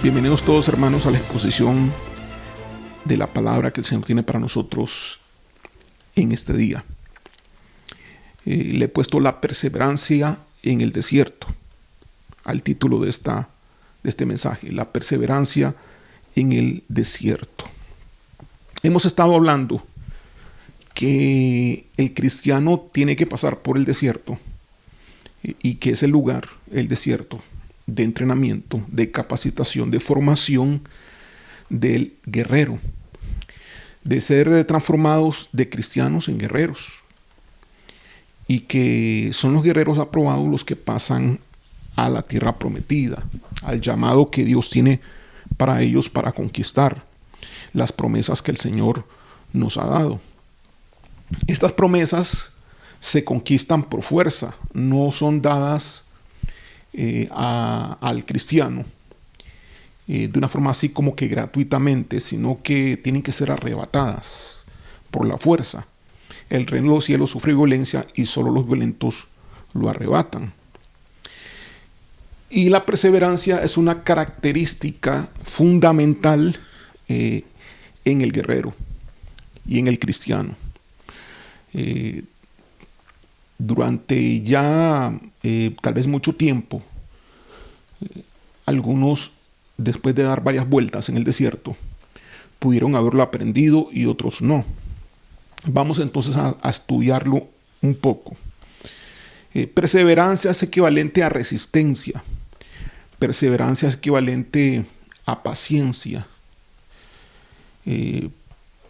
Bienvenidos todos, hermanos, a la exposición de la palabra que el Señor tiene para nosotros en este día. Le he puesto la perseverancia en el desierto al título de este mensaje, la perseverancia en el desierto. Hemos estado hablando que el cristiano tiene que pasar por el desierto y que es el lugar, el desierto, de entrenamiento, de capacitación, de formación del guerrero, de ser transformados de cristianos en guerreros, y que son los guerreros aprobados los que pasan a la tierra prometida, al llamado que Dios tiene para ellos para conquistar las promesas que el Señor nos ha dado. Estas promesas se conquistan por fuerza, no son dadas al cristiano de una forma así como que gratuitamente, sino que tienen que ser arrebatadas por la fuerza. El reino de los cielos sufre violencia y solo los violentos lo arrebatan. Y la perseverancia es una característica fundamental en el guerrero y en el cristiano. Durante ya tal vez mucho tiempo, algunos, después de dar varias vueltas en el desierto, pudieron haberlo aprendido y otros no. Vamos entonces a estudiarlo un poco. Perseverancia es equivalente a resistencia. Perseverancia es equivalente a paciencia.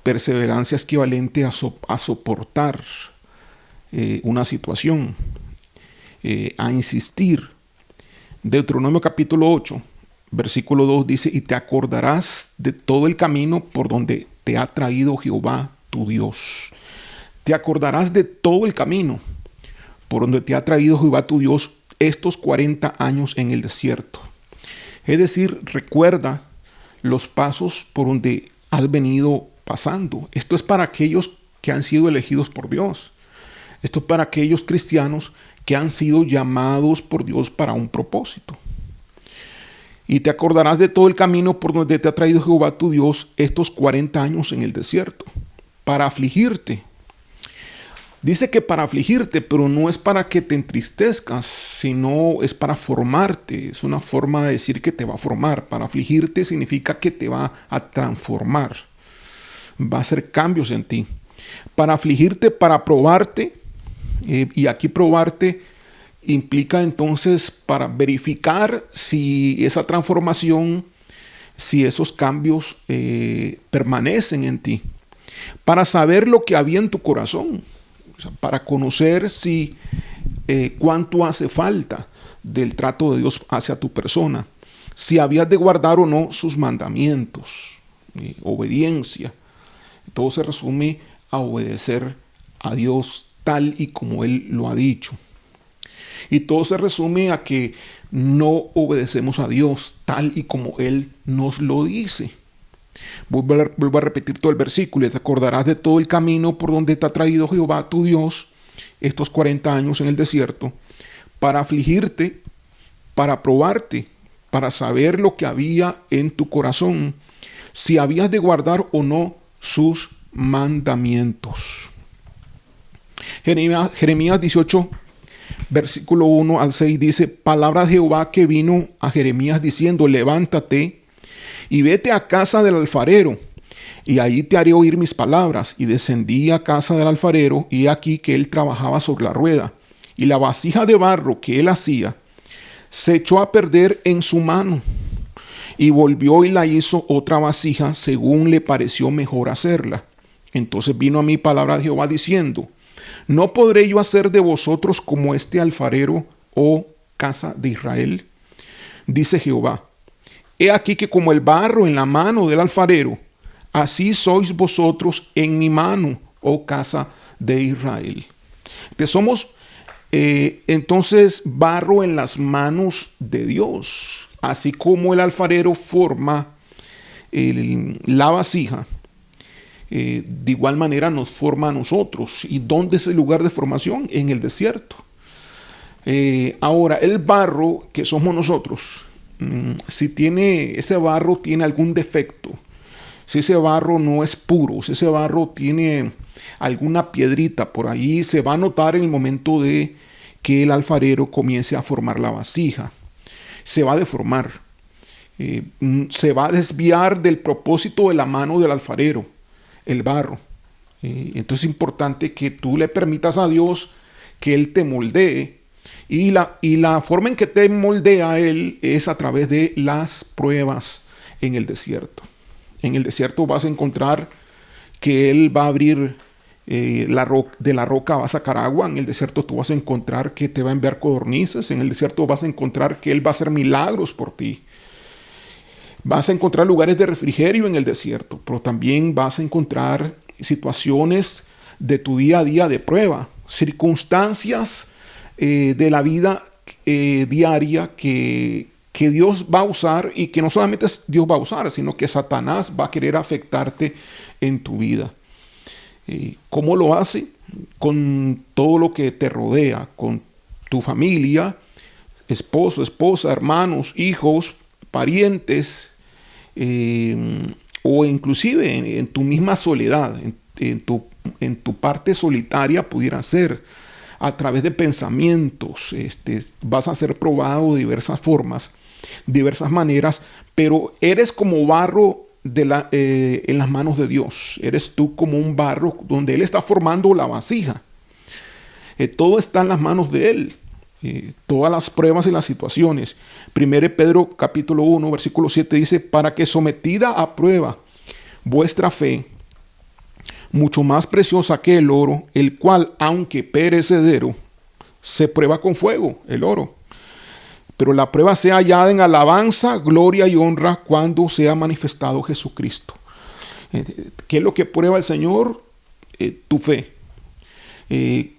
Perseverancia es equivalente a soportar una situación, a insistir. Deuteronomio capítulo 8, versículo 2 dice: y te acordarás de todo el camino por donde te ha traído Jehová tu Dios. Te acordarás de todo el camino por donde te ha traído Jehová tu Dios estos 40 años en el desierto. Es decir, recuerda los pasos por donde has venido pasando. Esto es para aquellos que han sido elegidos por Dios. Esto es para aquellos cristianos que han sido llamados por Dios para un propósito. Y te acordarás de todo el camino por donde te ha traído Jehová tu Dios estos 40 años en el desierto, para afligirte. Dice que para afligirte, pero no es para que te entristezcas, sino es para formarte. Es una forma de decir que te va a formar. Para afligirte significa que te va a transformar. Va a hacer cambios en ti. Para afligirte, para probarte. Y aquí probarte implica entonces para verificar si esa transformación, si esos cambios permanecen en ti. Para saber lo que había en tu corazón. O sea, para conocer si cuánto hace falta del trato de Dios hacia tu persona. Si habías de guardar o no sus mandamientos. Obediencia. Todo se resume a obedecer a Dios tal y como Él lo ha dicho. Y todo se resume a que no obedecemos a Dios tal y como Él nos lo dice. Vuelvo a repetir todo el versículo. Y te acordarás de todo el camino por donde te ha traído Jehová tu Dios estos 40 años en el desierto, para afligirte, para probarte, para saber lo que había en tu corazón, si habías de guardar o no sus mandamientos. Jeremías 18, versículo 1 al 6 dice: palabra de Jehová que vino a Jeremías diciendo: levántate y vete a casa del alfarero, y allí te haré oír mis palabras. Y descendí a casa del alfarero, y aquí que él trabajaba sobre la rueda, y la vasija de barro que él hacía se echó a perder en su mano, y volvió y la hizo otra vasija según le pareció mejor hacerla. Entonces vino a mí palabra de Jehová diciendo: ¿no podré yo hacer de vosotros como este alfarero, oh casa de Israel? Dice Jehová: he aquí que como el barro en la mano del alfarero, así sois vosotros en mi mano, oh casa de Israel. Somos entonces barro en las manos de Dios. Así como el alfarero forma la vasija, de igual manera nos forma a nosotros. ¿Y dónde es el lugar de formación? En el desierto. Ahora, el barro que somos nosotros si ese barro tiene algún defecto, si ese barro no es puro, si ese barro tiene alguna piedrita por ahí, se va a notar en el momento de que el alfarero comience a formar la vasija. Se va a deformar, se va a desviar del propósito de la mano del alfarero, el barro. Entonces es importante que tú le permitas a Dios que Él te moldee, y la forma en que te moldea Él es a través de las pruebas en el desierto. En el desierto vas a encontrar que Él va a abrir de la roca, va a sacar agua. En el desierto tú vas a encontrar que te va a enviar codornices. En el desierto vas a encontrar que Él va a hacer milagros por ti. Vas a encontrar lugares de refrigerio en el desierto, pero también vas a encontrar situaciones de tu día a día de prueba, circunstancias de la vida diaria que Dios va a usar, y que no solamente Dios va a usar, sino que Satanás va a querer afectarte en tu vida. ¿Cómo lo hace? Con todo lo que te rodea, con tu familia, esposo, esposa, hermanos, hijos, parientes, o inclusive en tu misma soledad, en tu parte solitaria pudiera ser, a través de pensamientos. Vas a ser probado de diversas formas, diversas maneras, pero eres como barro en las manos de Dios. Eres tú como un barro donde Él está formando la vasija. Todo está en las manos de Él. Todas las pruebas y las situaciones. 1 Pedro capítulo 1 versículo 7 dice: para que sometida a prueba vuestra fe, mucho más preciosa que el oro, el cual aunque perecedero, se prueba con fuego, el oro, pero la prueba sea hallada en alabanza, gloria y honra cuando sea manifestado Jesucristo. ¿Qué es lo que prueba el Señor? Tu fe.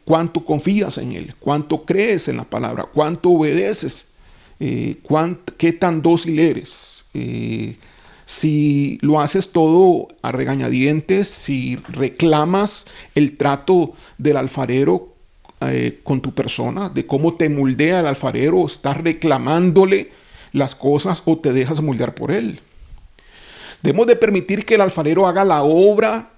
Cuánto confías en Él, cuánto crees en la palabra, cuánto obedeces, qué tan dócil eres. Si lo haces todo a regañadientes, si reclamas el trato del alfarero con tu persona, de cómo te moldea el alfarero, estás reclamándole las cosas o te dejas moldear por él. Debemos de permitir que el alfarero haga la obra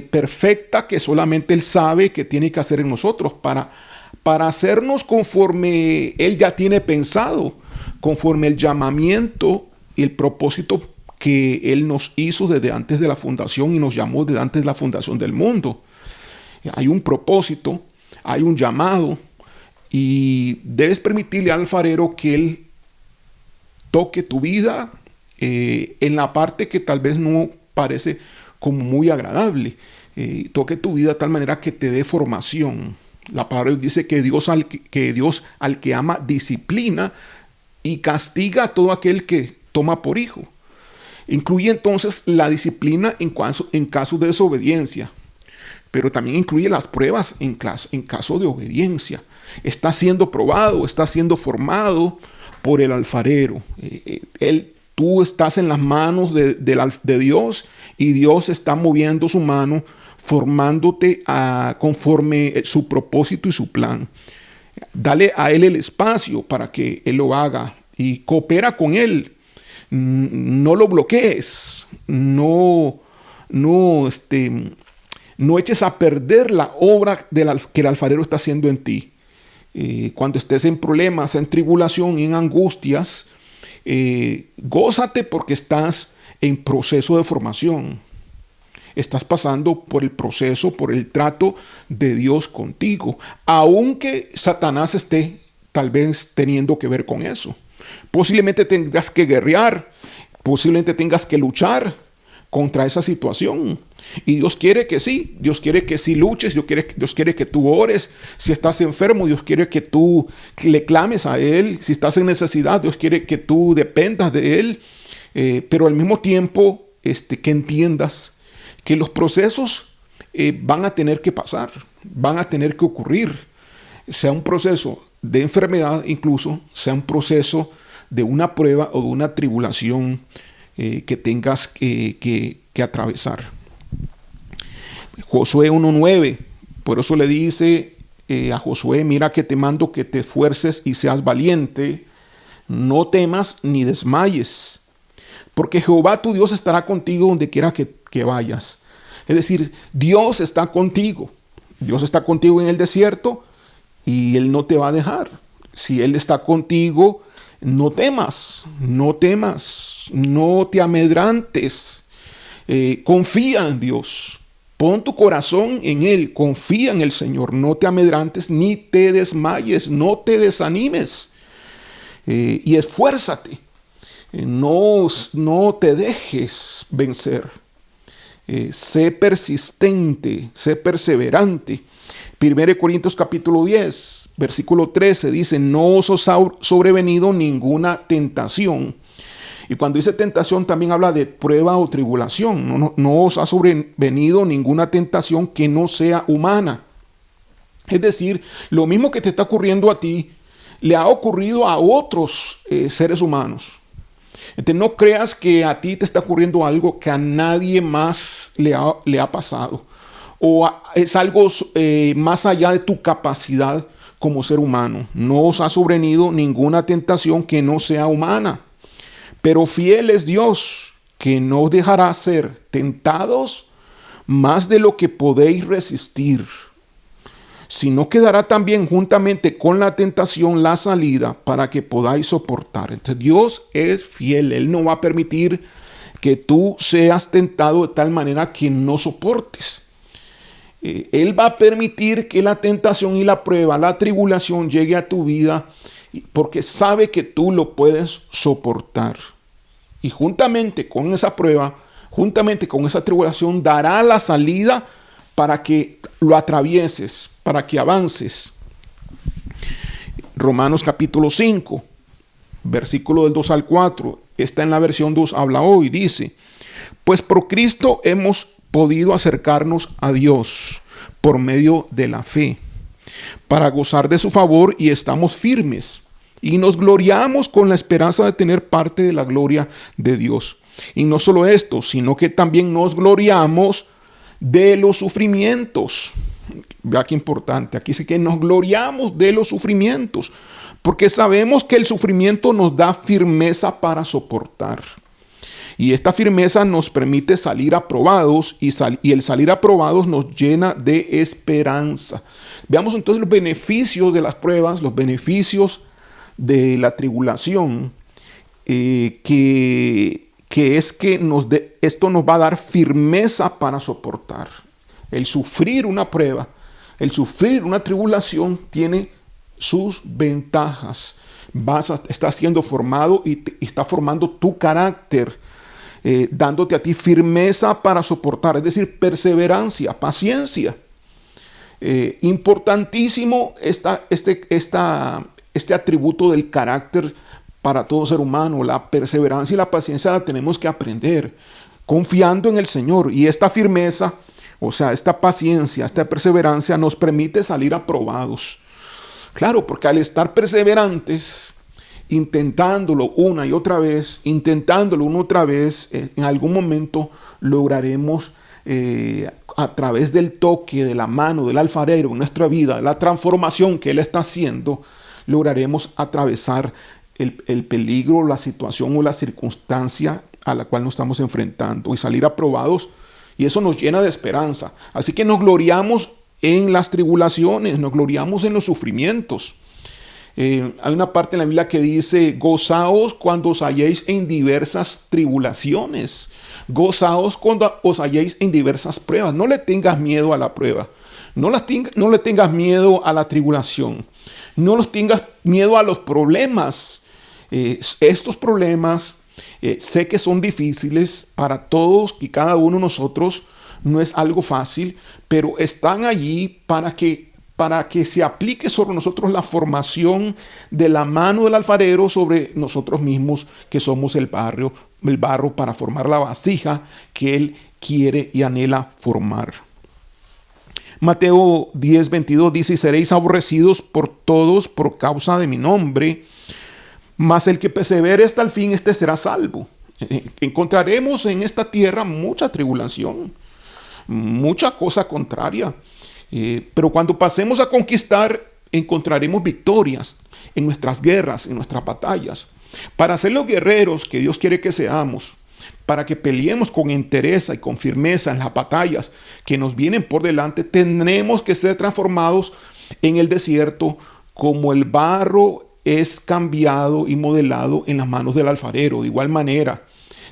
perfecta que solamente Él sabe que tiene que hacer en nosotros para hacernos conforme Él ya tiene pensado, conforme el llamamiento y el propósito que Él nos hizo desde antes de la fundación y nos llamó desde antes de la fundación del mundo. Hay un propósito, hay un llamado, y debes permitirle al alfarero que Él toque tu vida en la parte que tal vez no parece como muy agradable. Toque tu vida de tal manera que te dé formación. La palabra dice que Dios al que ama disciplina y castiga a todo aquel que toma por hijo. Incluye entonces la disciplina en caso de desobediencia, pero también incluye las pruebas en caso de obediencia. Está siendo probado, está siendo formado por el alfarero. Tú estás en las manos de Dios, y Dios está moviendo su mano, formándote conforme su propósito y su plan. Dale a Él el espacio para que Él lo haga y coopera con Él. No lo bloquees, no eches a perder la obra que el alfarero está haciendo en ti. Cuando estés en problemas, en tribulación, en angustias, gózate porque estás en proceso de formación. Estás pasando por el proceso, por el trato de Dios contigo, aunque Satanás esté tal vez teniendo que ver con eso. Posiblemente tengas que guerrear, posiblemente tengas que luchar contra esa situación. Y Dios quiere que sí, Dios quiere que sí luches, Dios quiere que tú ores. Si estás enfermo, Dios quiere que tú le clames a Él. Si estás en necesidad, Dios quiere que tú dependas de Él. Pero al mismo tiempo, que entiendas que los procesos van a tener que pasar, van a tener que ocurrir. Sea un proceso de enfermedad, incluso, sea un proceso de una prueba o de una tribulación que tengas que atravesar. Josué 1:9, por eso le dice a Josué: mira que te mando que te esfuerces y seas valiente. No temas ni desmayes, porque Jehová tu Dios estará contigo donde quiera que vayas. Es decir, Dios está contigo. Dios está contigo en el desierto y Él no te va a dejar. Si Él está contigo, no temas, no temas, no te amedrantes. Confía en Dios. Pon tu corazón en Él, confía en el Señor. No te amedrantes ni te desmayes, no te desanimes. Y esfuérzate. No te dejes vencer. Sé persistente, sé perseverante. 1 Corintios capítulo 10, versículo 13 dice: no os ha sobrevenido ninguna tentación. Y cuando dice tentación también habla de prueba o tribulación. No os ha sobrevenido ninguna tentación que no sea humana. Es decir, lo mismo que te está ocurriendo a ti, le ha ocurrido a otros seres humanos. Entonces no creas que a ti te está ocurriendo algo que a nadie más le ha pasado. O es algo más allá de tu capacidad como ser humano. No os ha sobrevenido ninguna tentación que no sea humana. Pero fiel es Dios, que no os dejará ser tentados más de lo que podéis resistir, sino que dará también juntamente con la tentación la salida para que podáis soportar. Entonces Dios es fiel. Él no va a permitir que tú seas tentado de tal manera que no soportes. Él va a permitir que la tentación y la prueba, la tribulación llegue a tu vida porque sabe que tú lo puedes soportar. Y juntamente con esa prueba, juntamente con esa tribulación, dará la salida para que lo atravieses, para que avances. Romanos capítulo 5, versículo del 2 al 4. Está en la versión 2, habla hoy, dice: pues por Cristo hemos podido acercarnos a Dios por medio de la fe, para gozar de su favor, y estamos firmes. Y nos gloriamos con la esperanza de tener parte de la gloria de Dios. Y no solo esto, sino que también nos gloriamos de los sufrimientos. Vea qué importante. Aquí dice que nos gloriamos de los sufrimientos, porque sabemos que el sufrimiento nos da firmeza para soportar. Y esta firmeza nos permite salir aprobados, y el salir aprobados nos llena de esperanza. Veamos entonces los beneficios de las pruebas, los beneficios de la tribulación, que es que esto nos va a dar firmeza para soportar. El sufrir una prueba, el sufrir una tribulación tiene sus ventajas. Estás siendo formado y está formando tu carácter, dándote a ti firmeza para soportar, es decir, perseverancia, paciencia. Importantísimo este atributo del carácter para todo ser humano. La perseverancia y la paciencia la tenemos que aprender confiando en el Señor. Y esta firmeza, o sea, esta paciencia, esta perseverancia nos permite salir aprobados. Claro, porque al estar perseverantes, intentándolo una y otra vez, en algún momento lograremos, a través del toque de la mano del alfarero en nuestra vida, la transformación que Él está haciendo, lograremos atravesar el peligro, la situación o la circunstancia a la cual nos estamos enfrentando y salir aprobados. Y eso nos llena de esperanza. Así que nos gloriamos en las tribulaciones, nos gloriamos en los sufrimientos. Hay una parte en la Biblia que dice: gozaos cuando os halléis en diversas tribulaciones. Gozaos cuando os halléis en diversas pruebas. No le tengas miedo a la prueba. No le tengas miedo a la tribulación. No les tengas miedo a los problemas. Estos problemas sé que son difíciles para todos y cada uno de nosotros. No es algo fácil, pero están allí para que se aplique sobre nosotros la formación de la mano del alfarero sobre nosotros mismos, que somos el barro para formar la vasija que Él quiere y anhela formar. Mateo 10:22 dice: y seréis aborrecidos por todos por causa de mi nombre, mas el que persevere hasta el fin, este será salvo. Encontraremos en esta tierra mucha tribulación, mucha cosa contraria, pero cuando pasemos a conquistar, encontraremos victorias en nuestras guerras, en nuestras batallas. Para ser los guerreros que Dios quiere que seamos, para que peleemos con entereza y con firmeza en las batallas que nos vienen por delante, tenemos que ser transformados en el desierto como el barro es cambiado y modelado en las manos del alfarero. De igual manera,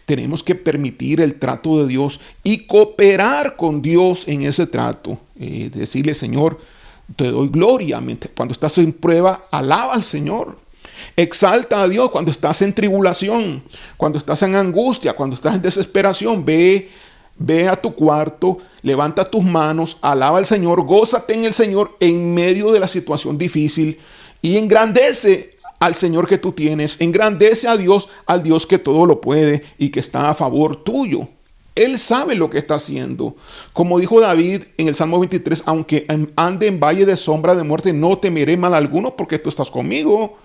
tenemos que permitir el trato de Dios y cooperar con Dios en ese trato. Decirle, Señor, te doy gloria. Cuando estás en prueba, alaba al Señor. Exalta a Dios cuando estás en tribulación, cuando estás en angustia, cuando estás en desesperación. Ve a tu cuarto, levanta tus manos, alaba al Señor, gózate en el Señor en medio de la situación difícil y engrandece al Señor que tú tienes, engrandece a Dios, al Dios que todo lo puede y que está a favor tuyo. Él sabe lo que está haciendo. Como dijo David en el Salmo 23, aunque ande en valle de sombra de muerte, no temeré mal alguno porque tú estás conmigo.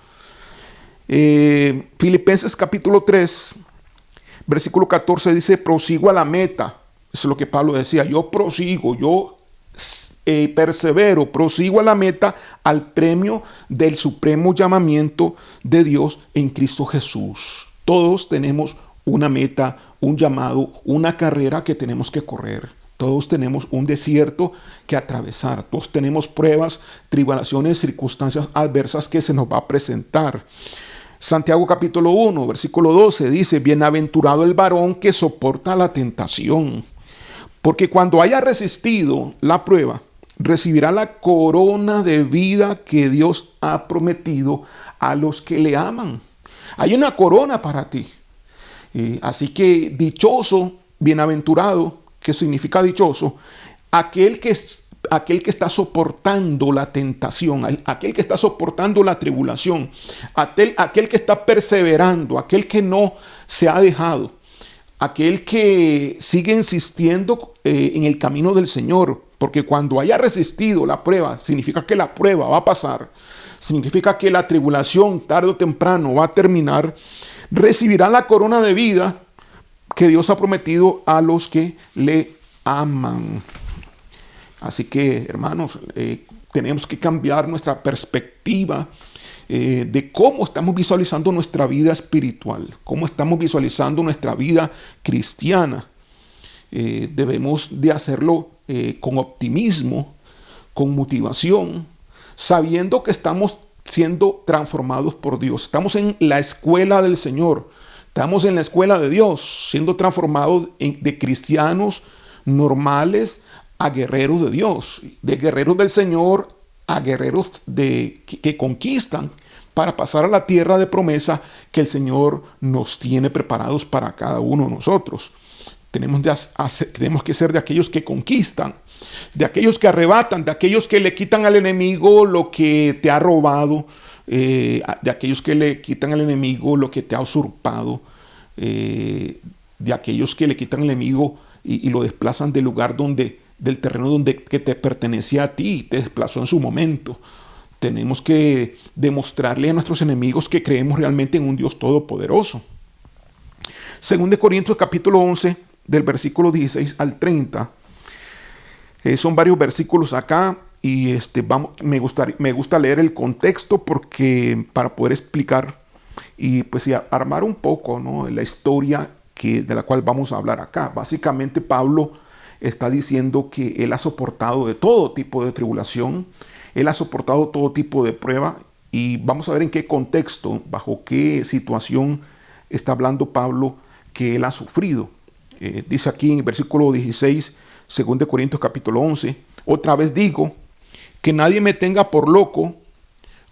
Filipenses capítulo 3, versículo 14 dice, prosigo a la meta. Eso es lo que Pablo decía, yo prosigo, yo persevero, prosigo a la meta, al premio del supremo llamamiento de Dios en Cristo Jesús. Todos tenemos una meta, un llamado, una carrera que tenemos que correr. Todos tenemos un desierto que atravesar. Todos tenemos pruebas, tribulaciones, circunstancias adversas que se nos va a presentar. Santiago capítulo 1, versículo 12 dice, bienaventurado el varón que soporta la tentación, porque cuando haya resistido la prueba, recibirá la corona de vida que Dios ha prometido a los que le aman. Hay una corona para ti. Así que dichoso, bienaventurado, ¿qué significa dichoso? Aquel que está soportando la tentación, aquel que está soportando la tribulación, aquel que está perseverando, aquel que no se ha dejado, aquel que sigue insistiendo en el camino del Señor, porque cuando haya resistido la prueba, significa que la prueba va a pasar, significa que la tribulación tarde o temprano va a terminar, recibirá la corona de vida que Dios ha prometido a los que le aman. Así que, hermanos, tenemos que cambiar nuestra perspectiva de cómo estamos visualizando nuestra vida espiritual, cómo estamos visualizando nuestra vida cristiana. Debemos de hacerlo con optimismo, con motivación, sabiendo que estamos siendo transformados por Dios. Estamos en la escuela del Señor, estamos en la escuela de Dios, siendo transformados de cristianos normales a guerreros de Dios, de guerreros del Señor a guerreros que conquistan para pasar a la tierra de promesa que el Señor nos tiene preparados para cada uno de nosotros. Tenemos que ser de aquellos que conquistan, de aquellos que arrebatan, de aquellos que le quitan al enemigo lo que te ha robado, de aquellos que le quitan al enemigo lo que te ha usurpado, de aquellos que le quitan al enemigo y lo desplazan del lugar del terreno que te pertenecía a ti, te desplazó en su momento. Tenemos que demostrarle a nuestros enemigos que creemos realmente en un Dios todopoderoso. Según de Corintios capítulo 11, del versículo 16 al 30, son varios versículos acá y me gusta leer el contexto porque para poder explicar y armar un poco, ¿no?, la historia de la cual vamos a hablar acá. Básicamente Pablo está diciendo que él ha soportado de todo tipo de tribulación, él ha soportado todo tipo de prueba y vamos a ver en qué contexto, bajo qué situación está hablando Pablo que él ha sufrido. Dice aquí en el versículo 16, 2 Corintios capítulo 11, otra vez digo, que nadie me tenga por loco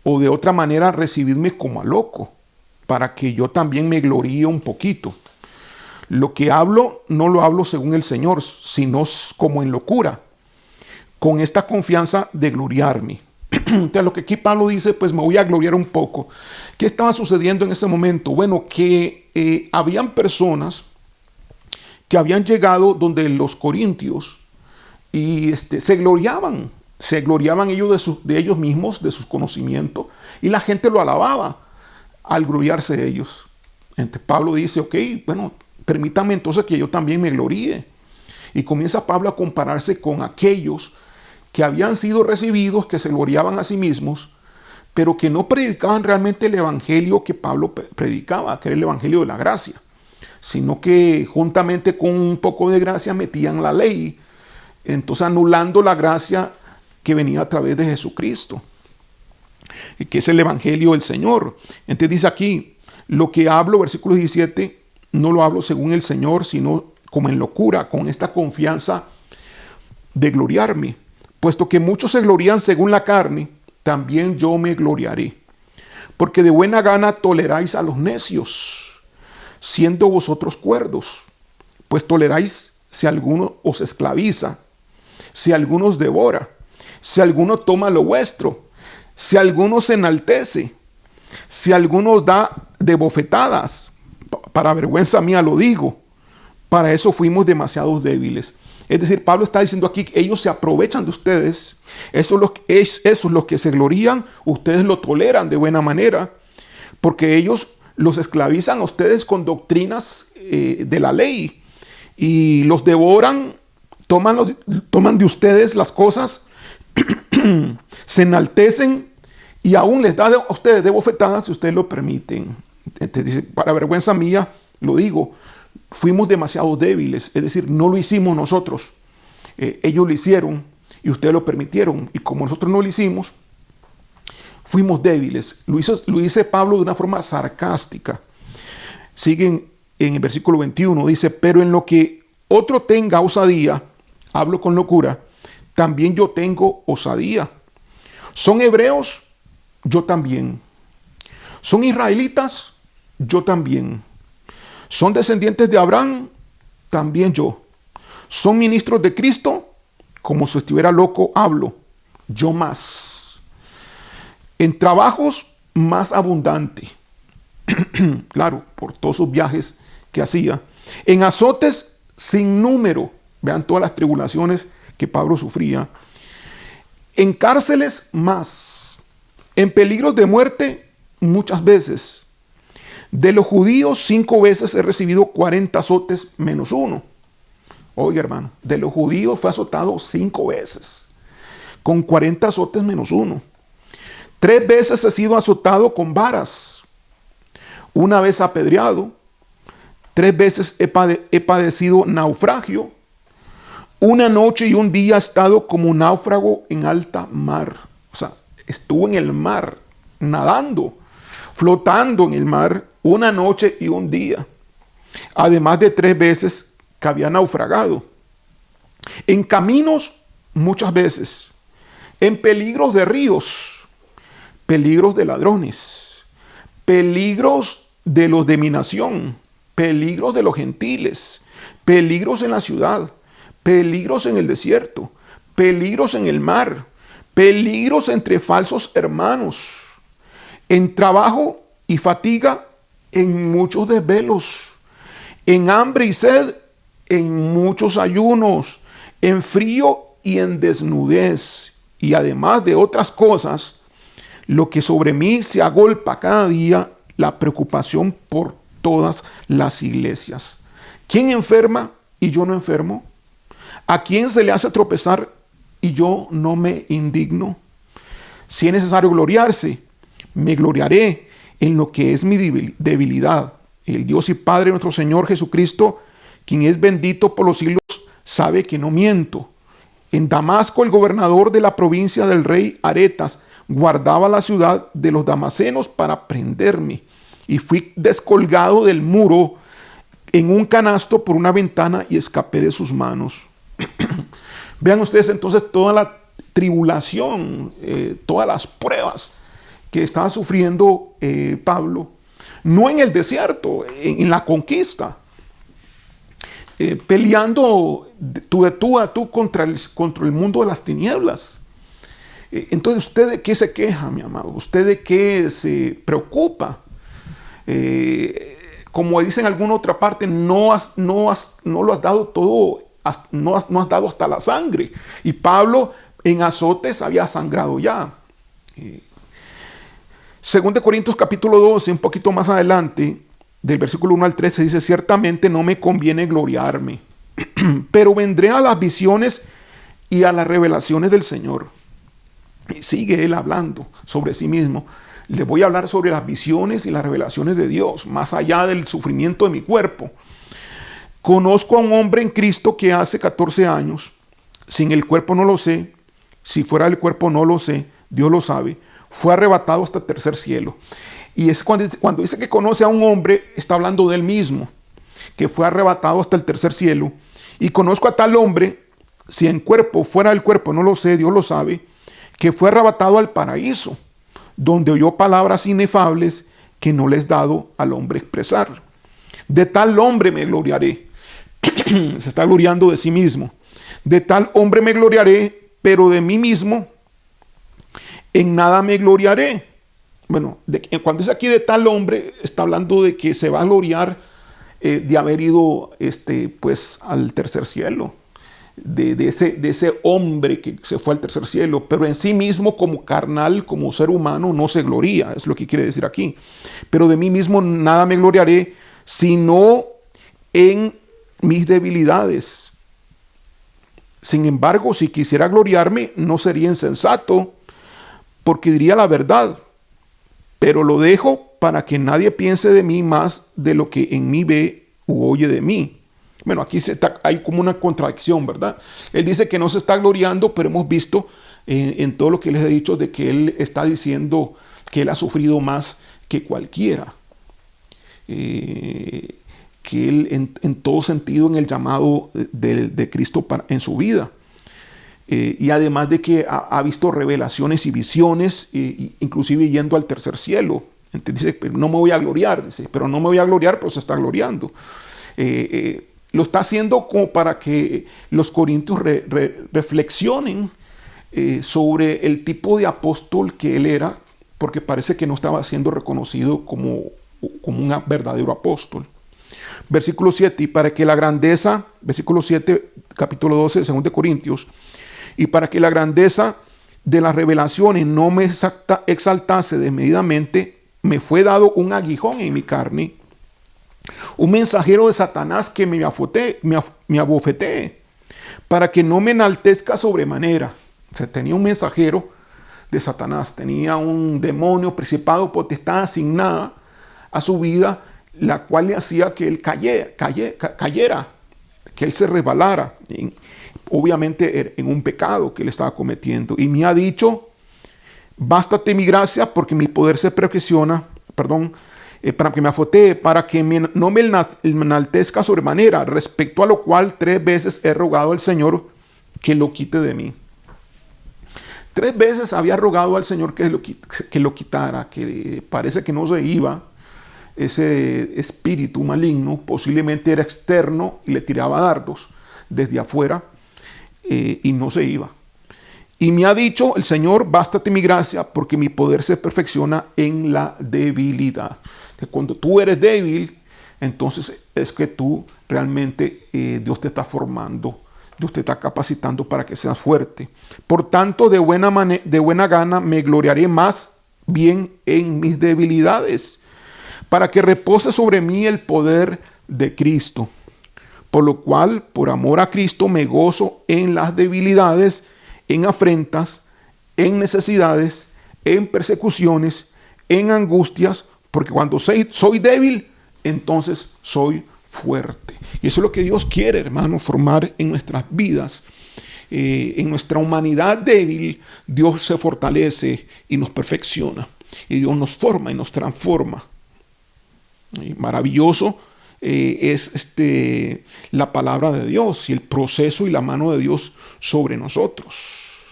o de otra manera recibidme como a loco, para que yo también me gloríe un poquito. Lo que hablo, no lo hablo según el Señor, sino como en locura, con esta confianza de gloriarme. Entonces, lo que aquí Pablo dice, pues me voy a gloriar un poco. ¿Qué estaba sucediendo en ese momento? Bueno, que habían personas que habían llegado donde los corintios y se gloriaban ellos de ellos mismos, de sus conocimientos, y la gente lo alababa al gloriarse de ellos. Entonces Pablo dice, ok, bueno, permítame entonces que yo también me gloríe. Y comienza Pablo a compararse con aquellos que habían sido recibidos, que se gloriaban a sí mismos, pero que no predicaban realmente el evangelio que Pablo predicaba, que era el evangelio de la gracia, sino que juntamente con un poco de gracia metían la ley, entonces anulando la gracia que venía a través de Jesucristo, que es el evangelio del Señor. Entonces dice aquí, lo que hablo, versículo 17, no lo hablo según el Señor, sino como en locura, con esta confianza de gloriarme, puesto que muchos se glorían según la carne, también yo me gloriaré, porque de buena gana toleráis a los necios, siendo vosotros cuerdos, pues toleráis si alguno os esclaviza, si alguno os devora, si alguno toma lo vuestro, si alguno se enaltece, si alguno os da de bofetadas, para vergüenza mía lo digo, para eso fuimos demasiados débiles. Es decir, Pablo está diciendo aquí que ellos se aprovechan de ustedes. Eso es los que se glorían, ustedes lo toleran de buena manera, porque ellos los esclavizan a ustedes con doctrinas de la ley y los devoran, toman de ustedes las cosas, se enaltecen y aún les da a ustedes de bofetadas si ustedes lo permiten. Entonces dice, para vergüenza mía lo digo, fuimos demasiado débiles, es decir, no lo hicimos nosotros, ellos lo hicieron y ustedes lo permitieron, y como nosotros no lo hicimos, fuimos débiles. Lo dice Pablo de una forma sarcástica. Siguen en el versículo 21, dice, pero en lo que otro tenga osadía, hablo con locura, también yo tengo osadía. Son hebreos, yo también. Son israelitas, yo también. Son descendientes de Abraham, también yo. Son ministros de Cristo, como si estuviera loco hablo, yo más. En trabajos más abundante, claro, por todos sus viajes que hacía. En azotes sin número, vean todas las tribulaciones que Pablo sufría. En cárceles más. En peligros de muerte muchas veces. De los judíos 5 veces he recibido 40 azotes menos uno. Oye, hermano, de los judíos fue azotado 5 veces, con 40 azotes menos uno. 3 veces he sido azotado con varas, 1 vez apedreado, 3 veces he padecido naufragio, 1 noche y 1 día he estado como náufrago en alta mar. O sea, estuvo en el mar, nadando, flotando en el mar, 1 noche y 1 día. Además de 3 veces que había naufragado. En caminos muchas veces. En peligros de ríos. Peligros de ladrones. Peligros de los de mi nación. Peligros de los gentiles. Peligros en la ciudad. Peligros en el desierto. Peligros en el mar. Peligros entre falsos hermanos. En trabajo y fatiga, en muchos desvelos, en hambre y sed, en muchos ayunos, en frío y en desnudez, y además de otras cosas, lo que sobre mí se agolpa cada día, la preocupación por todas las iglesias. ¿Quién enferma y yo no enfermo? ¿A quién se le hace tropezar y yo no me indigno? Si es necesario gloriarse, me gloriaré en lo que es mi debilidad. El Dios y Padre nuestro Señor Jesucristo, quien es bendito por los siglos, sabe que no miento. En Damasco, el gobernador de la provincia del rey Aretas guardaba la ciudad de los damasenos para prenderme, y fui descolgado del muro en un canasto por una ventana y escapé de sus manos. Vean ustedes entonces toda la tribulación, todas las pruebas que estaba sufriendo Pablo, no en el desierto, en la conquista, peleando de tú a tú contra el mundo de las tinieblas. Entonces, ¿usted de qué se queja, mi amado? ¿Usted de qué se preocupa? Como dice en alguna otra parte, no lo has dado todo, no has dado hasta la sangre. Y Pablo en azotes había sangrado ya. Según de Corintios capítulo 12, un poquito más adelante, del versículo 1 al 13, dice, ciertamente no me conviene gloriarme, pero vendré a las visiones y a las revelaciones del Señor. Y sigue él hablando sobre sí mismo. Le voy a hablar sobre las visiones y las revelaciones de Dios, más allá del sufrimiento de mi cuerpo. Conozco a un hombre en Cristo que hace 14 años, sin el cuerpo no lo sé, si fuera del cuerpo no lo sé, Dios lo sabe, fue arrebatado hasta el tercer cielo. Y es cuando dice que conoce a un hombre, está hablando de él mismo, que fue arrebatado hasta el tercer cielo. Y conozco a tal hombre, si en cuerpo, fuera del cuerpo, no lo sé, Dios lo sabe, que fue arrebatado al paraíso, donde oyó palabras inefables que no les dado al hombre expresar. De tal hombre me gloriaré. Se está gloriando de sí mismo. De tal hombre me gloriaré, pero de mí mismo en nada me gloriaré. Bueno, cuando dice aquí de tal hombre, está hablando de que se va a gloriar de haber ido pues, al tercer cielo. De ese hombre que se fue al tercer cielo, pero en sí mismo como carnal, como ser humano, no se gloria, es lo que quiere decir aquí. Pero de mí mismo nada me gloriaré, sino en mis debilidades. Sin embargo, si quisiera gloriarme, no sería insensato, porque diría la verdad, pero lo dejo para que nadie piense de mí más de lo que en mí ve u oye de mí. Bueno, aquí hay como una contradicción, ¿verdad? Él dice que no se está gloriando, pero hemos visto en todo lo que les he dicho de que él está diciendo que él ha sufrido más que cualquiera. Que él en todo sentido en el llamado de Cristo en su vida. Y además de que ha visto revelaciones y visiones, inclusive yendo al tercer cielo. Entonces dice, pero no me voy a gloriar, dice, pero no me voy a gloriar, pero se está gloriando. Lo está haciendo como para que los corintios reflexionen sobre el tipo de apóstol que él era, porque parece que no estaba siendo reconocido como un verdadero apóstol. Versículo 7, y para que la grandeza, versículo 7, capítulo 12 de 2 de Corintios, y para que la grandeza de las revelaciones no me exaltase desmedidamente, me fue dado un aguijón en mi carne, un mensajero de Satanás que me abofetee, para que no me enaltezca sobremanera. O sea, tenía un mensajero de Satanás, tenía un demonio, principado, potestad asignada a su vida, la cual le hacía que él cayera, que él se resbalara, obviamente en un pecado que él estaba cometiendo. Y me ha dicho, bástate mi gracia, porque mi poder se perfecciona, para que me afotee, para que no me enaltezca sobremanera, respecto a lo cual 3 veces he rogado al Señor que lo quite de mí. 3 veces había rogado al Señor que lo quitara, que parece que no se iba. Ese espíritu maligno posiblemente era externo y le tiraba dardos desde afuera y no se iba. Y me ha dicho el Señor, bástate mi gracia, porque mi poder se perfecciona en la debilidad. Que cuando tú eres débil, entonces es que tú realmente Dios te está formando, Dios te está capacitando para que seas fuerte. Por tanto, de buena gana me gloriaré más bien en mis debilidades, para que repose sobre mí el poder de Cristo. Por lo cual, por amor a Cristo, me gozo en las debilidades, en afrentas, en necesidades, en persecuciones, en angustias, porque cuando soy débil, entonces soy fuerte. Y eso es lo que Dios quiere, hermanos, formar en nuestras vidas. En nuestra humanidad débil, Dios se fortalece y nos perfecciona. Y Dios nos forma y nos transforma. Maravilloso es la palabra de Dios y el proceso y la mano de Dios sobre nosotros.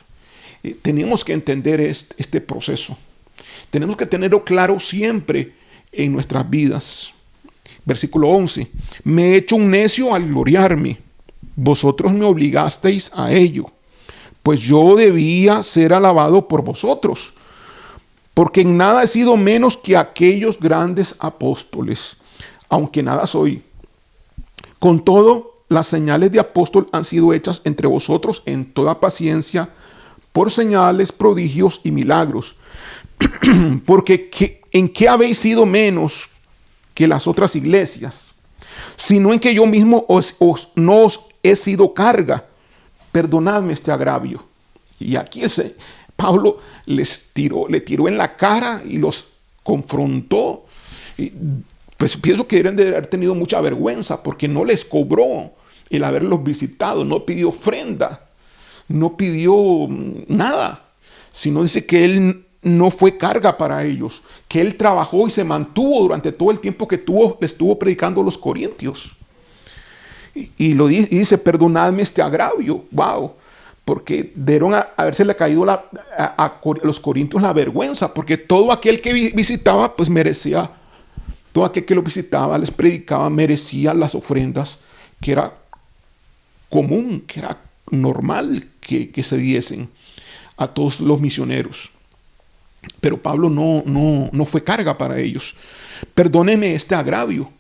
Tenemos que entender este proceso. Tenemos que tenerlo claro siempre en nuestras vidas. Versículo 11. Me he hecho un necio al gloriarme. Vosotros me obligasteis a ello, pues yo debía ser alabado por vosotros, porque en nada he sido menos que aquellos grandes apóstoles, aunque nada soy. Con todo, las señales de apóstol han sido hechas entre vosotros en toda paciencia, por señales, prodigios y milagros. Porque ¿en qué habéis sido menos que las otras iglesias? Sino en que yo mismo no os he sido carga. Perdonadme este agravio. Y aquí Pablo le tiró en la cara y los confrontó. Y pues pienso que deben de haber tenido mucha vergüenza porque no les cobró el haberlos visitado, no pidió ofrenda, no pidió nada, sino dice que él no fue carga para ellos, que él trabajó y se mantuvo durante todo el tiempo que le estuvo predicando a los corintios. Y dice, perdonadme este agravio. Wow. Porque debieron habérsele caído a los corintios la vergüenza, porque todo aquel que visitaba, pues merecía, todo aquel que lo visitaba, les predicaba, merecía las ofrendas que era común, que era normal que se diesen a todos los misioneros. Pero Pablo no fue carga para ellos. Perdónenme este agravio,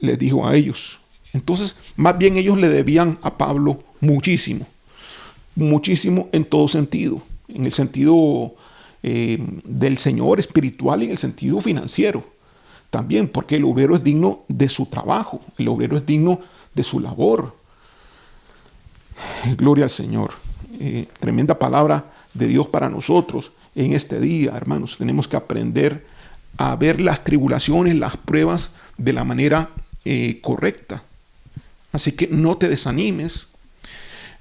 les dijo a ellos. Entonces, más bien ellos le debían a Pablo muchísimo. Muchísimo en todo sentido, en el sentido del Señor espiritual y en el sentido financiero también, porque el obrero es digno de su trabajo, el obrero es digno de su labor. Gloria al Señor. Tremenda palabra de Dios para nosotros en este día, hermanos. Tenemos que aprender a ver las tribulaciones, las pruebas de la manera correcta. Así que no te desanimes.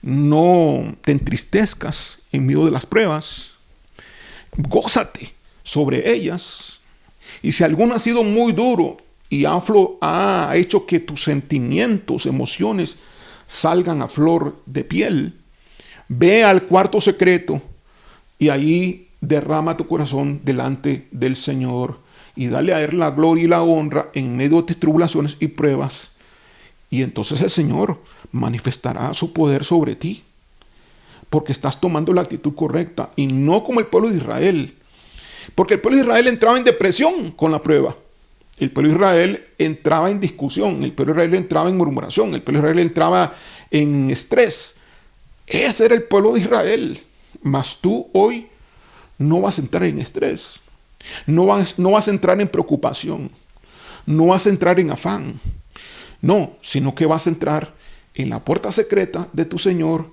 No te entristezcas en medio de las pruebas. Gózate sobre ellas. Y si alguno ha sido muy duro y ha hecho que tus sentimientos, emociones salgan a flor de piel, ve al cuarto secreto y ahí derrama tu corazón delante del Señor y dale a Él la gloria y la honra en medio de tus tribulaciones y pruebas. Y entonces el Señor manifestará su poder sobre ti, porque estás tomando la actitud correcta y no como el pueblo de Israel. Porque el pueblo de Israel entraba en depresión con la prueba. El pueblo de Israel entraba en discusión, el pueblo de Israel entraba en murmuración, el pueblo de Israel entraba en estrés. Ese era el pueblo de Israel. Mas tú hoy no vas a entrar en estrés, no vas a entrar en preocupación, no vas a entrar en afán. No, sino que vas a entrar en la puerta secreta de tu Señor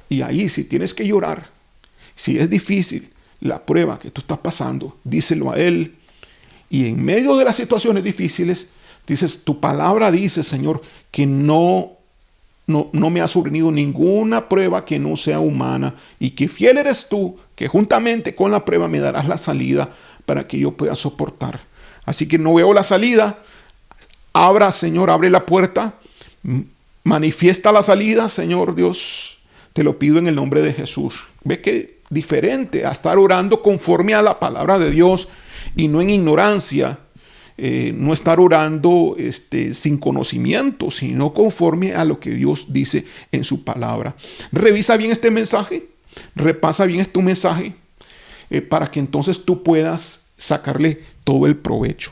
y ahí si tienes que llorar, si es difícil la prueba que tú estás pasando, díselo a Él. Y en medio de las situaciones difíciles, dices, tu palabra dice, Señor, que no me ha sobrevenido ninguna prueba que no sea humana y que fiel eres tú, que juntamente con la prueba me darás la salida para que yo pueda soportar. Así que no veo la salida. Abra, Señor, abre la puerta, manifiesta la salida, Señor Dios, te lo pido en el nombre de Jesús. Ve que diferente a estar orando conforme a la palabra de Dios y no en ignorancia, no estar orando sin conocimiento, sino conforme a lo que Dios dice en su palabra. Revisa bien este mensaje, repasa bien este mensaje, para que entonces tú puedas sacarle todo el provecho.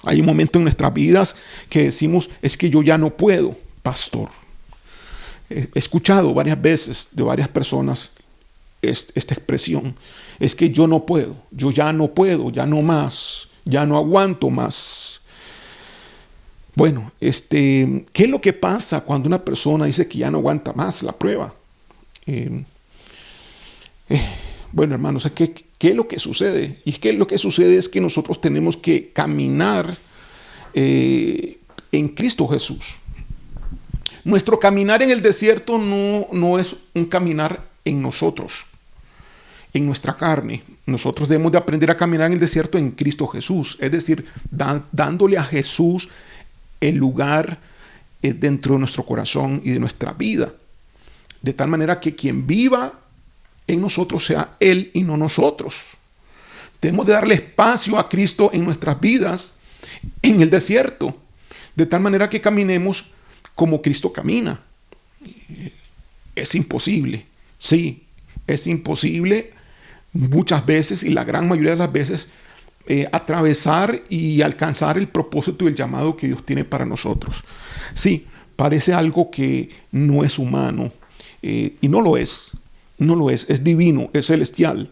Hay un momento en nuestras vidas que decimos, es que yo ya no puedo, pastor. He escuchado varias veces de varias personas esta expresión. Es que yo no puedo, yo ya no puedo, ya no más, ya no aguanto más. Bueno, ¿qué es lo que pasa cuando una persona dice que ya no aguanta más la prueba? Bueno, hermanos, ¿qué es lo que sucede? Y es que lo que sucede es que nosotros tenemos que caminar en Cristo Jesús. Nuestro caminar en el desierto no es un caminar en nosotros, en nuestra carne. Nosotros debemos de aprender a caminar en el desierto en Cristo Jesús. Es decir, dándole a Jesús el lugar dentro de nuestro corazón y de nuestra vida. De tal manera que quien viva en nosotros sea Él y no nosotros. Debemos de darle espacio a Cristo en nuestras vidas, en el desierto, de tal manera que caminemos como Cristo camina. Es imposible, sí, es imposible muchas veces y la gran mayoría de las veces atravesar y alcanzar el propósito y el llamado que Dios tiene para nosotros. Sí, parece algo que no es humano y no lo es. No lo es divino, es celestial.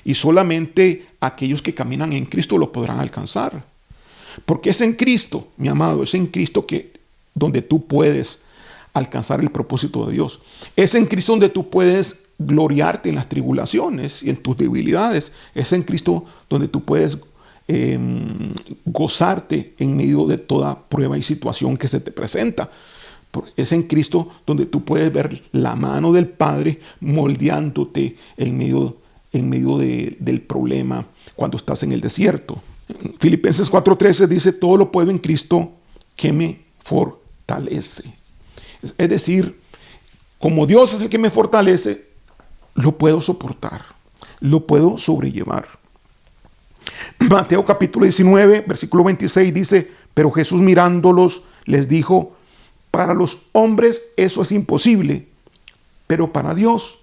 Y solamente aquellos que caminan en Cristo lo podrán alcanzar. Porque es en Cristo, mi amado, es en Cristo donde tú puedes alcanzar el propósito de Dios. Es en Cristo donde tú puedes gloriarte en las tribulaciones y en tus debilidades. Es en Cristo donde tú puedes gozarte en medio de toda prueba y situación que se te presenta. Es en Cristo donde tú puedes ver la mano del Padre moldeándote en medio del problema cuando estás en el desierto. Filipenses 4:13 dice: todo lo puedo en Cristo que me fortalece. Es decir, como Dios es el que me fortalece, lo puedo soportar, lo puedo sobrellevar. Mateo capítulo 19, versículo 26 dice: pero Jesús mirándolos les dijo: para los hombres eso es imposible, pero para Dios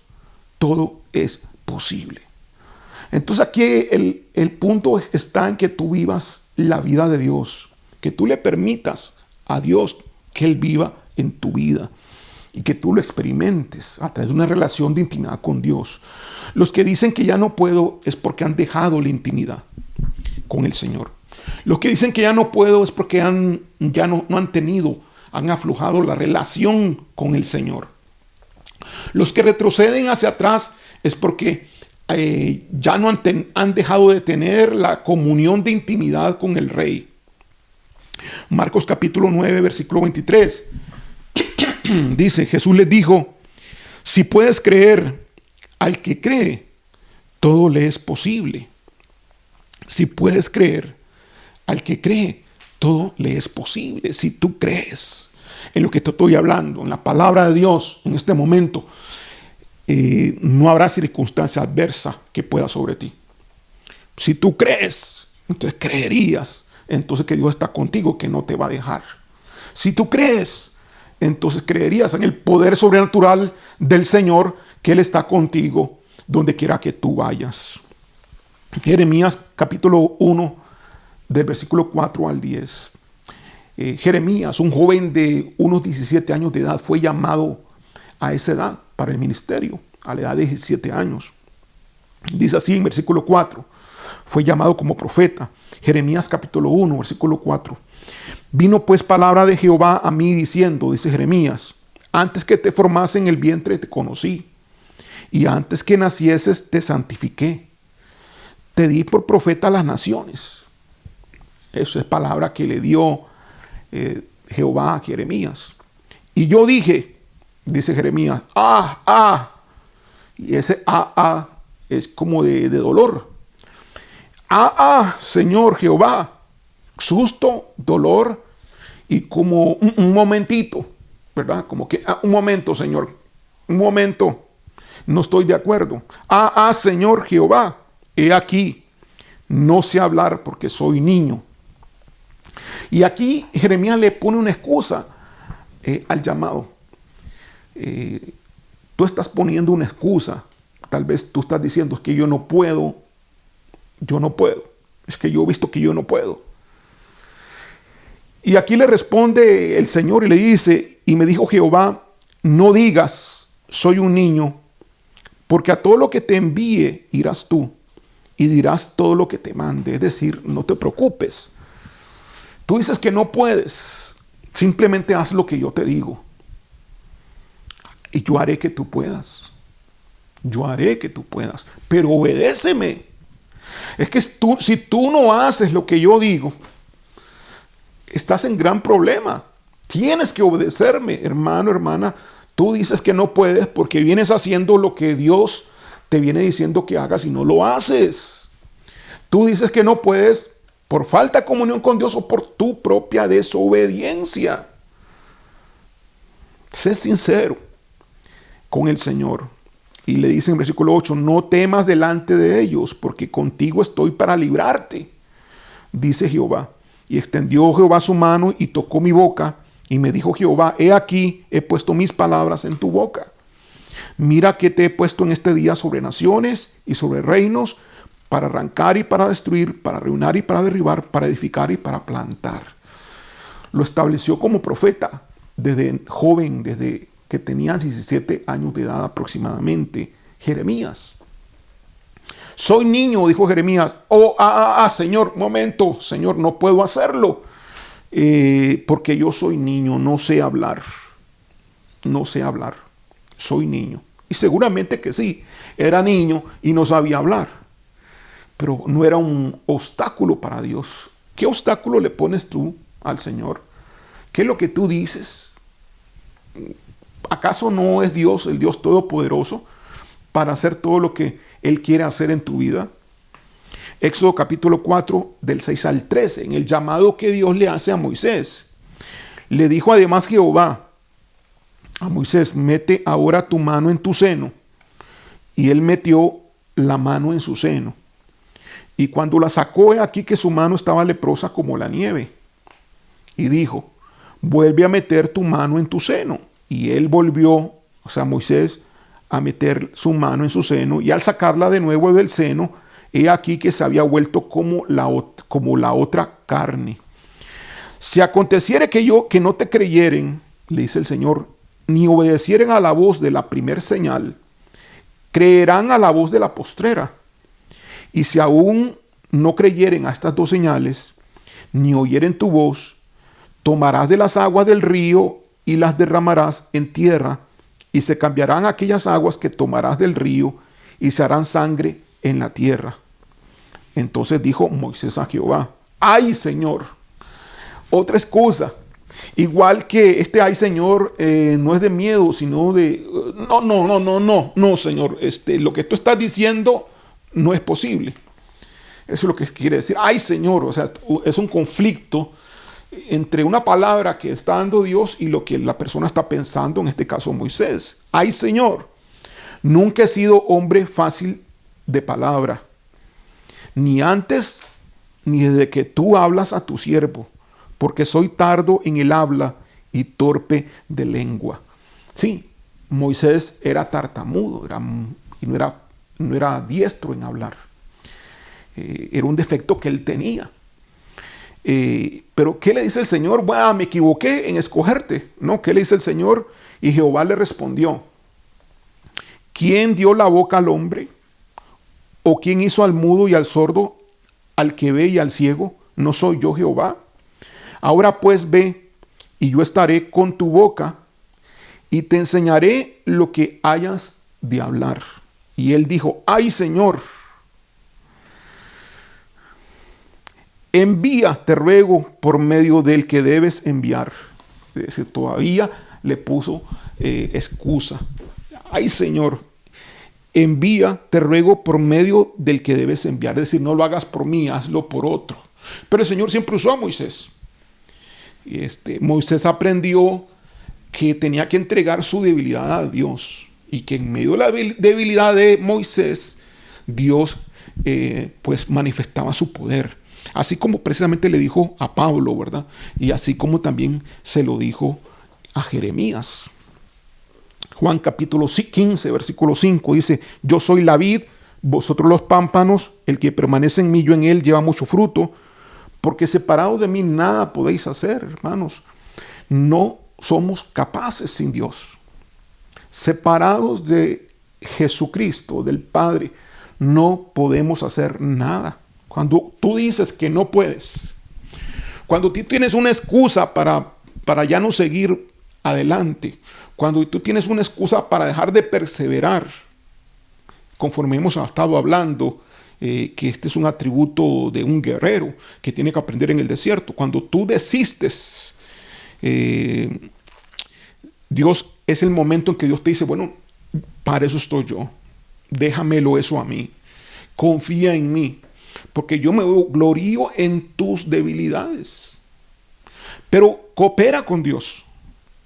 todo es posible. Entonces aquí el punto está en que tú vivas la vida de Dios, que tú le permitas a Dios que Él viva en tu vida y que tú lo experimentes a través de una relación de intimidad con Dios. Los que dicen que ya no puedo es porque han dejado la intimidad con el Señor. Los que dicen que ya no puedo es porque han aflojado la relación con el Señor. Los que retroceden hacia atrás es porque ya no han dejado de tener la comunión de intimidad con el Rey. Marcos capítulo 9, versículo 23. Dice: Jesús les dijo: si puedes creer, al que cree, todo le es posible. Si puedes creer, al que cree, todo le es posible. Si tú crees en lo que te estoy hablando, en la palabra de Dios, en este momento, no habrá circunstancia adversa que pueda sobre ti. Si tú crees, entonces creerías entonces que Dios está contigo, que no te va a dejar. Si tú crees, entonces creerías en el poder sobrenatural del Señor, que Él está contigo donde quiera que tú vayas. Jeremías capítulo 1, del versículo 4 al 10. Jeremías, un joven de unos 17 años de edad, fue llamado a esa edad para el ministerio, a la edad de 17 años. Dice así en versículo 4, fue llamado como profeta. Jeremías capítulo 1, versículo 4. Vino pues palabra de Jehová a mí diciendo, dice Jeremías: antes que te formase en el vientre te conocí, y antes que nacieses te santifiqué. Te di por profeta a las naciones. Eso es palabra que le dio Jehová a Jeremías. Y yo dije, dice Jeremías, y ese es como de dolor. Señor Jehová, susto, dolor y como un momentito, ¿verdad? Como que un momento, Señor, un momento, no estoy de acuerdo. Señor Jehová, he aquí, no sé hablar porque soy niño. Y aquí Jeremías le pone una excusa al llamado. Tú estás poniendo una excusa. Tal vez tú estás diciendo: es que yo no puedo. Es que yo he visto que yo no puedo. Y aquí le responde el Señor y le dice: y me dijo Jehová, no digas, soy un niño, porque a todo lo que te envíe irás tú y dirás todo lo que te mande. Es decir, no te preocupes. Tú dices que no puedes, simplemente haz lo que yo te digo. Y yo haré que tú puedas. Yo haré que tú puedas. Pero obedéceme. Es que si tú no haces lo que yo digo, estás en gran problema. Tienes que obedecerme, hermano, hermana. Tú dices que no puedes porque vienes haciendo lo que Dios te viene diciendo que hagas y no lo haces. Tú dices que no puedes por falta de comunión con Dios o por tu propia desobediencia. Sé sincero con el Señor. Y le dice en versículo 8, no temas delante de ellos, porque contigo estoy para librarte, dice Jehová. Y extendió Jehová su mano y tocó mi boca, y me dijo Jehová: he aquí, he puesto mis palabras en tu boca. Mira que te he puesto en este día sobre naciones y sobre reinos, para arrancar y para destruir, para arruinar y para derribar, para edificar y para plantar. Lo estableció como profeta desde joven, desde que tenía 17 años de edad aproximadamente, Jeremías. Soy niño, dijo Jeremías. Señor, momento, Señor, no puedo hacerlo, porque yo soy niño, no sé hablar, soy niño. Y seguramente que sí, era niño y no sabía hablar. Pero no era un obstáculo para Dios. ¿Qué obstáculo le pones tú al Señor? ¿Qué es lo que tú dices? ¿Acaso no es Dios, el Dios Todopoderoso, para hacer todo lo que Él quiere hacer en tu vida? Éxodo capítulo 4, del 6 al 13, en el llamado que Dios le hace a Moisés. Le dijo además Jehová a Moisés: mete ahora tu mano en tu seno. Y él metió la mano en su seno. Y cuando la sacó, he aquí que su mano estaba leprosa como la nieve. Y dijo: vuelve a meter tu mano en tu seno. Y él volvió, o sea, Moisés, a meter su mano en su seno. Y al sacarla de nuevo del seno, he aquí que se había vuelto como la otra carne. Si aconteciere que no te creyeren, le dice el Señor, ni obedecieren a la voz de la primer señal, creerán a la voz de la postrera. Y si aún no creyeren a estas dos señales, ni oyeren tu voz, tomarás de las aguas del río y las derramarás en tierra, y se cambiarán aquellas aguas que tomarás del río, y se harán sangre en la tierra. Entonces dijo Moisés a Jehová: ¡ay, Señor! Otra excusa. Igual que este ay, Señor, no es de miedo, sino de no, Señor, lo que tú estás diciendo no es posible. Eso es lo que quiere decir ay, Señor. O sea, es un conflicto entre una palabra que está dando Dios y lo que la persona está pensando, en este caso Moisés. Ay, Señor, nunca he sido hombre fácil de palabra, ni antes ni desde que tú hablas a tu siervo, porque soy tardo en el habla y torpe de lengua. Sí, Moisés era tartamudo y no era diestro en hablar. Era un defecto que él tenía. Pero ¿qué le dice el Señor? Bueno, me equivoqué en escogerte. No, ¿qué le dice el Señor? Y Jehová le respondió: ¿quién dio la boca al hombre? ¿O quién hizo al mudo y al sordo, al que ve y al ciego? ¿No soy yo Jehová? Ahora pues ve, y yo estaré con tu boca, y te enseñaré lo que hayas de hablar. Y él dijo: ay, Señor, envía, te ruego, por medio del que debes enviar. Es decir, todavía le puso excusa. Ay, Señor, envía, te ruego, por medio del que debes enviar. Es decir, no lo hagas por mí, hazlo por otro. Pero el Señor siempre usó a Moisés. Moisés aprendió que tenía que entregar su debilidad a Dios, y que en medio de la debilidad de Moisés, Dios pues manifestaba su poder. Así como precisamente le dijo a Pablo, ¿verdad? Y así como también se lo dijo a Jeremías. Juan capítulo 15, versículo 5 dice: yo soy la vid, vosotros los pámpanos, el que permanece en mí, yo en él, lleva mucho fruto, porque separados de mí nada podéis hacer, hermanos. No somos capaces sin Dios. Separados de Jesucristo, del Padre, no podemos hacer nada. Cuando tú dices que no puedes, cuando tú tienes una excusa para ya no seguir adelante, cuando tú tienes una excusa para dejar de perseverar, conforme hemos estado hablando, que este es un atributo de un guerrero que tiene que aprender en el desierto. Cuando tú desistes, Dios, es el momento en que Dios te dice: bueno, para eso estoy yo, déjamelo eso a mí, confía en mí, porque yo me glorío en tus debilidades. Pero coopera con Dios,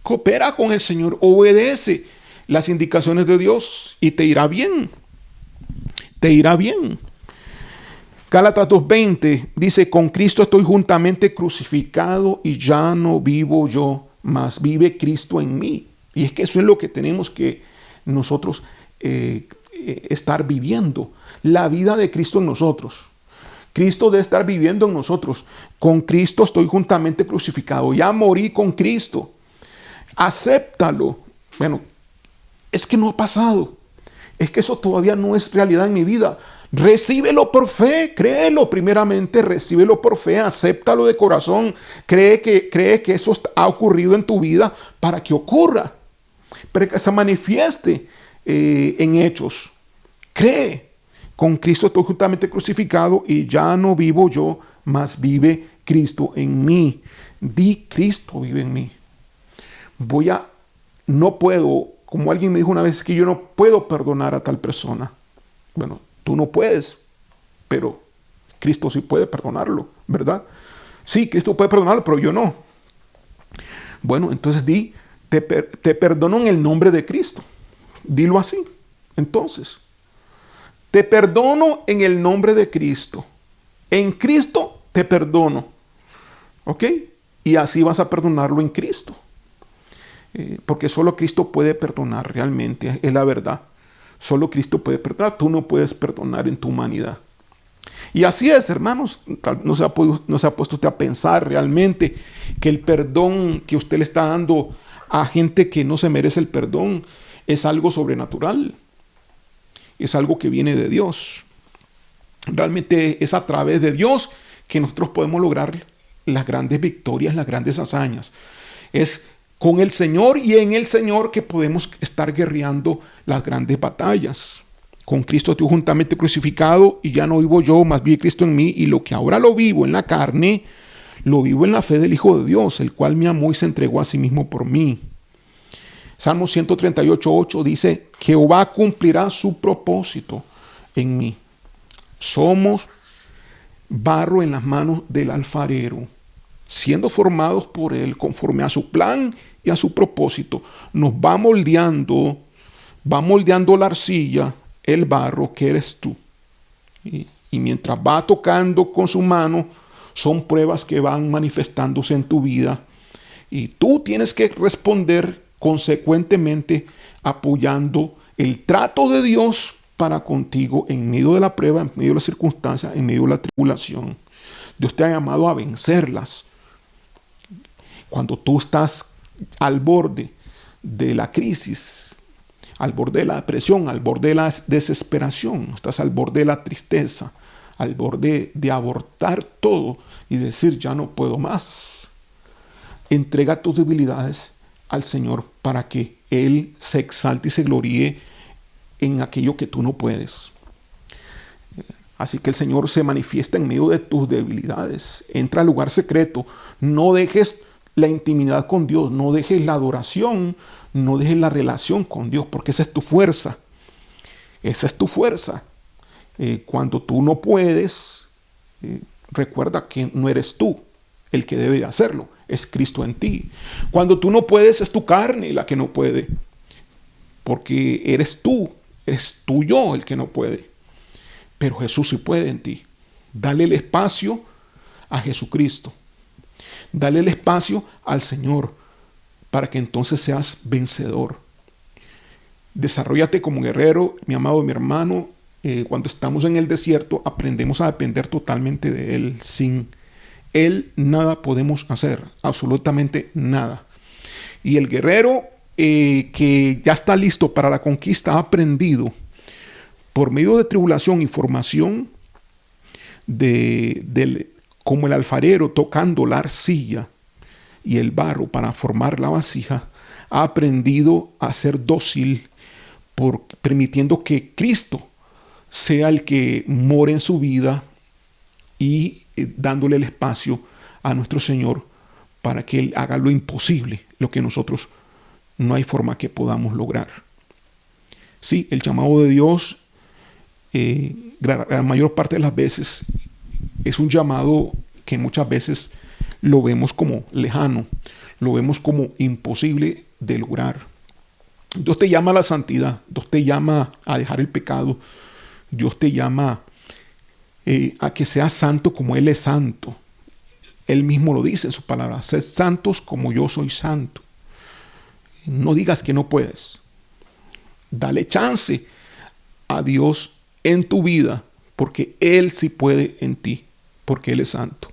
coopera con el Señor, obedece las indicaciones de Dios y te irá bien, te irá bien. Gálatas 2:20 dice: con Cristo estoy juntamente crucificado, y ya no vivo yo, mas vive Cristo en mí. Y es que eso es lo que tenemos que nosotros estar viviendo, la vida de Cristo en nosotros. Cristo debe estar viviendo en nosotros. Con Cristo estoy juntamente crucificado, ya morí con Cristo. Acéptalo. Bueno, es que no ha pasado, es que eso todavía no es realidad en mi vida. Recíbelo por fe, créelo primeramente, recíbelo por fe, acéptalo de corazón, cree que eso ha ocurrido en tu vida para que ocurra, para que se manifieste en Hechos. Cree, con Cristo estoy juntamente crucificado y ya no vivo yo, mas vive Cristo en mí. Di, Cristo vive en mí. No puedo, como alguien me dijo una vez, que yo no puedo perdonar a tal persona. Bueno, tú no puedes, pero Cristo sí puede perdonarlo, ¿verdad? Sí, Cristo puede perdonarlo, pero yo no. Bueno, entonces di, te perdono en el nombre de Cristo. Dilo así. Entonces, te perdono en el nombre de Cristo. En Cristo te perdono. ¿Ok? Y así vas a perdonarlo en Cristo. Porque solo Cristo puede perdonar realmente, es la verdad. Solo Cristo puede perdonar, tú no puedes perdonar en tu humanidad. Y así es, hermanos, no se ha puesto usted a pensar realmente que el perdón que usted le está dando a gente que no se merece el perdón es algo sobrenatural, es algo que viene de Dios. Realmente es a través de Dios que nosotros podemos lograr las grandes victorias, las grandes hazañas. Es con el Señor y en el Señor que podemos estar guerreando las grandes batallas. Con Cristo estoy juntamente crucificado y ya no vivo yo, más vive Cristo en mí, y lo que ahora lo vivo en la carne, lo vivo en la fe del Hijo de Dios, el cual me amó y se entregó a sí mismo por mí. Salmo 138:8 dice, Jehová cumplirá su propósito en mí. Somos barro en las manos del alfarero, siendo formados por él conforme a su plan y a su propósito. Nos va moldeando la arcilla, el barro que eres tú. Y mientras va tocando con su mano, son pruebas que van manifestándose en tu vida. Y tú tienes que responder consecuentemente apoyando el trato de Dios para contigo en medio de la prueba, en medio de las circunstancias, en medio de la tribulación. Dios te ha llamado a vencerlas. Cuando tú estás al borde de la crisis, al borde de la depresión, al borde de la desesperación, estás al borde de la tristeza, al borde de abortar todo y decir ya no puedo más. Entrega tus debilidades al Señor para que Él se exalte y se gloríe en aquello que tú no puedes. Así que el Señor se manifiesta en medio de tus debilidades. Entra al lugar secreto. No dejes la intimidad con Dios, no dejes la adoración, no dejes la relación con Dios, porque esa es tu fuerza. Esa es tu fuerza. Cuando tú no puedes, recuerda que no eres tú el que debe de hacerlo, es Cristo en ti. Cuando tú no puedes, es tu carne la que no puede, porque eres tú yo el que no puede. Pero Jesús sí puede en ti. Dale el espacio a Jesucristo. Dale el espacio al Señor para que entonces seas vencedor. Desarróllate como guerrero, mi amado, mi hermano. Cuando estamos en el desierto, aprendemos a depender totalmente de Él. Sin Él nada podemos hacer, absolutamente nada. Y el guerrero que ya está listo para la conquista ha aprendido por medio de tribulación y formación como el alfarero tocando la arcilla y el barro para formar la vasija, ha aprendido a ser dócil permitiendo que Cristo sea el que more en su vida y dándole el espacio a nuestro Señor para que Él haga lo imposible, lo que nosotros no hay forma que podamos lograr. Sí, el llamado de Dios, la mayor parte de las veces, es un llamado que muchas veces lo vemos como lejano, lo vemos como imposible de lograr. Dios te llama a la santidad, Dios te llama a dejar el pecado, Dios te llama a que seas santo como Él es santo. Él mismo lo dice en su palabra, sed santos como yo soy santo. No digas que no puedes. Dale chance a Dios en tu vida, porque Él sí puede en ti, porque Él es santo.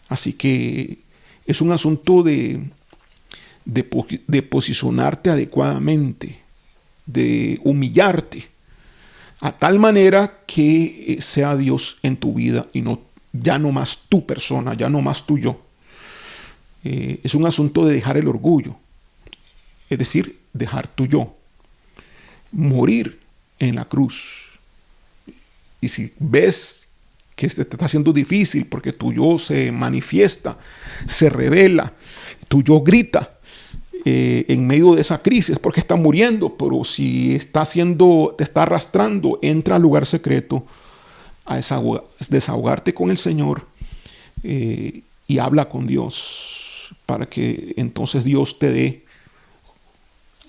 Así que es un asunto de posicionarte adecuadamente, de humillarte, a tal manera que sea Dios en tu vida y ya no más tu persona, ya no más tu yo. Es un asunto de dejar el orgullo, es decir, dejar tu yo. morir en la cruz. Y si ves que te está haciendo difícil porque tu yo se manifiesta, se revela, tu yo grita en medio de esa crisis porque está muriendo, pero si te está arrastrando, entra al lugar secreto a desahogarte con el Señor y habla con Dios para que entonces Dios te dé,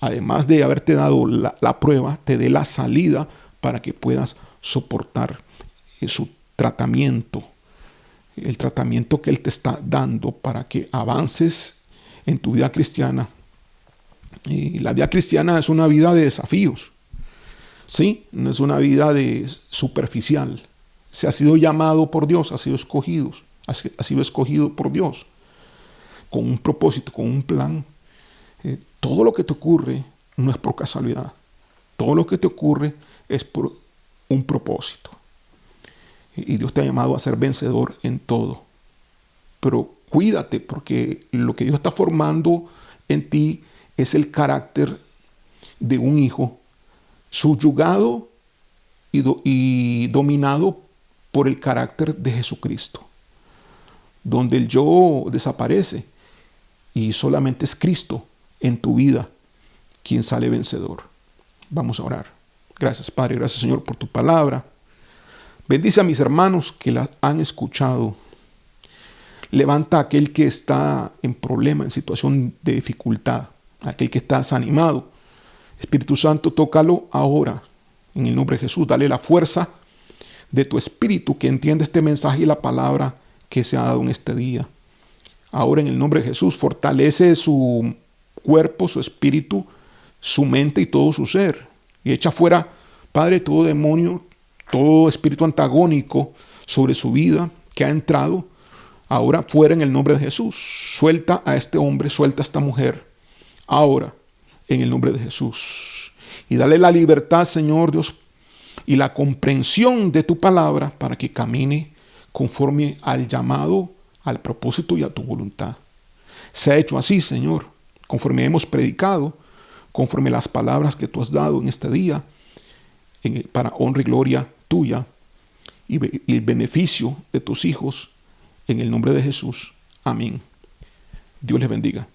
además de haberte dado la prueba, te dé la salida para que puedas soportar su tratamiento, el tratamiento que Él te está dando para que avances en tu vida cristiana. Y la vida cristiana es una vida de desafíos, ¿sí? No es una vida superficial. Se ha sido llamado por Dios, ha sido escogido por Dios, con un propósito, con un plan. Todo lo que te ocurre no es por casualidad. Todo lo que te ocurre es por un propósito. Y Dios te ha llamado a ser vencedor en todo. Pero cuídate, porque lo que Dios está formando en ti es el carácter de un hijo subyugado y dominado por el carácter de Jesucristo, donde el yo desaparece y solamente es Cristo en tu vida quien sale vencedor. Vamos a orar. Gracias, Padre, gracias, Señor, por tu palabra. Bendice a mis hermanos que la han escuchado. Levanta a aquel que está en problema, en situación de dificultad, aquel que está desanimado. Espíritu Santo, tócalo ahora en el nombre de Jesús. Dale la fuerza de tu espíritu que entiende este mensaje y la palabra que se ha dado en este día. Ahora en el nombre de Jesús, fortalece su cuerpo, su espíritu, su mente y todo su ser. Y echa fuera, Padre, todo demonio, todo espíritu antagónico sobre su vida que ha entrado. Ahora fuera en el nombre de Jesús. Suelta a este hombre, suelta a esta mujer. Ahora en el nombre de Jesús. Y dale la libertad, Señor Dios, y la comprensión de tu palabra para que camine conforme al llamado, al propósito y a tu voluntad. Se ha hecho así, Señor, conforme hemos predicado, conforme las palabras que tú has dado en este día, para honra y gloria tuya y el beneficio de tus hijos, en el nombre de Jesús. Amén. Dios les bendiga.